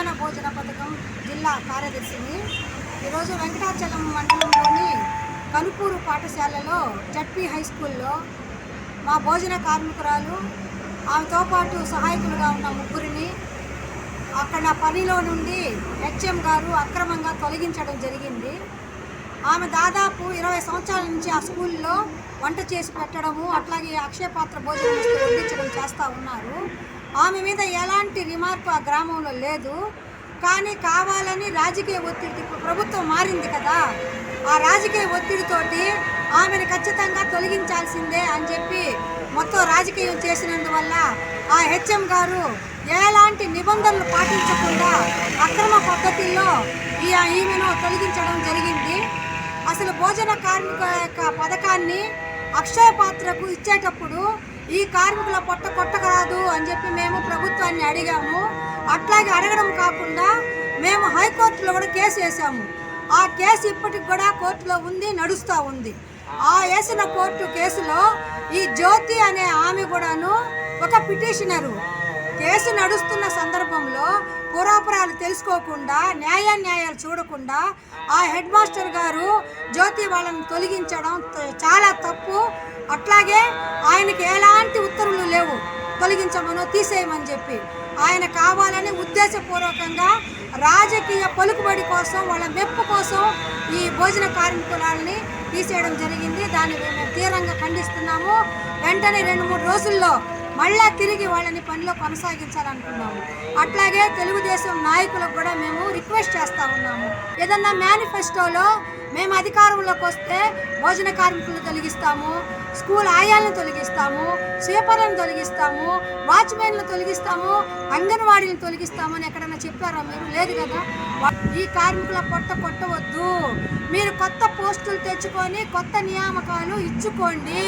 మధ్యాహ్న భోజన పథకం జిల్లా కార్యదర్శిని. ఈరోజు వెంకటాచలం మండలంలోని కనుపూరు పాఠశాలలో జడ్పీ హై స్కూల్లో మా భోజన కార్మికురాలు ఆమెతో పాటు సహాయకులుగా ఉన్న ముగ్గురిని అక్కడ పనిలో నుండి హెచ్ఎం గారు అక్రమంగా తొలగించడం జరిగింది. ఆమె దాదాపు 20 సంవత్సరాల నుంచి ఆ స్కూల్లో వంట చేసి పెట్టడము, అట్లాగే అక్షయపాత్ర భోజనం వడ్డించడం చేస్తూ ఉన్నారు. ఆమె మీద ఎలాంటి రిమార్క్ ఆ గ్రామంలో లేదు. కానీ కావాలని రాజకీయ ఒత్తిడి, ప్రభుత్వం మారింది కదా, ఆ రాజకీయ ఒత్తిడితోటి ఆమెను ఖచ్చితంగా తొలగించాల్సిందే అని చెప్పి మొత్తం రాజకీయం చేసినందువల్ల ఆ హెచ్ఎం గారు ఎలాంటి నిబంధనలు పాటించకుండా అక్రమ పద్ధతుల్లో ఈమెను తొలగించడం జరిగింది. అసలు భోజన కార్మికుల యొక్క పథకాన్ని అక్షయ పాత్రకు ఇచ్చేటప్పుడు ఈ కార్మికుల పొట్ట కొట్టకరాదు అని చెప్పి మేము ప్రభుత్వాన్ని అడిగాము. అట్లాగే అడగడం కాకుండా మేము హైకోర్టులో కూడా కేసు వేసాము. ఆ కేసు ఇప్పటికి కూడా కోర్టులో ఉంది, నడుస్తూ ఉంది. ఆ వేసిన కోర్టు కేసులో ఈ జ్యోతి అనే ఆమె కూడాను ఒక పిటిషనరు. కేసు నడుస్తున్న సందర్భంలో పూర్వాపరాలు తెలుసుకోకుండా, న్యాయాలు చూడకుండా ఆ హెడ్ మాస్టర్ గారు జ్యోతి వాళ్ళని తొలగించడం చాలా తప్పు. అట్లాగే ఆయనకి ఎలాంటి ఉత్తర్వులు లేవు తొలగించమనో తీసేయమని చెప్పి. ఆయన కావాలని ఉద్దేశపూర్వకంగా రాజకీయ పలుకుబడి కోసం, వాళ్ళ మెప్పు కోసం ఈ భోజన కార్మికులని తీసేయడం జరిగింది. దాన్ని మేము తీవ్రంగా ఖండిస్తున్నాము. వెంటనే 2-3 రోజుల్లో మళ్ళా తిరిగి వాళ్ళని పనిలో కొనసాగించాలనుకున్నాము. అట్లాగే తెలుగుదేశం నాయకులకు కూడా మేము రిక్వెస్ట్ చేస్తూ ఉన్నాము. ఏదన్నా మేనిఫెస్టోలో మేము అధికారంలోకి వస్తే భోజన కార్మికులను తొలగిస్తాము, స్కూల్ ఆయాలను తొలగిస్తాము, స్వీపర్లను తొలగిస్తాము, వాచ్మెన్లను తొలగిస్తాము, అంగన్వాడీలను తొలగిస్తాము అని ఎక్కడన్నా చెప్పారా మీరు? లేదు కదా. ఈ కార్మికుల పొట్ట కొట్టవద్దు, మీరు కొత్త పోస్టులు తెచ్చుకొని కొత్త నియామకాలు ఇచ్చుకోండి.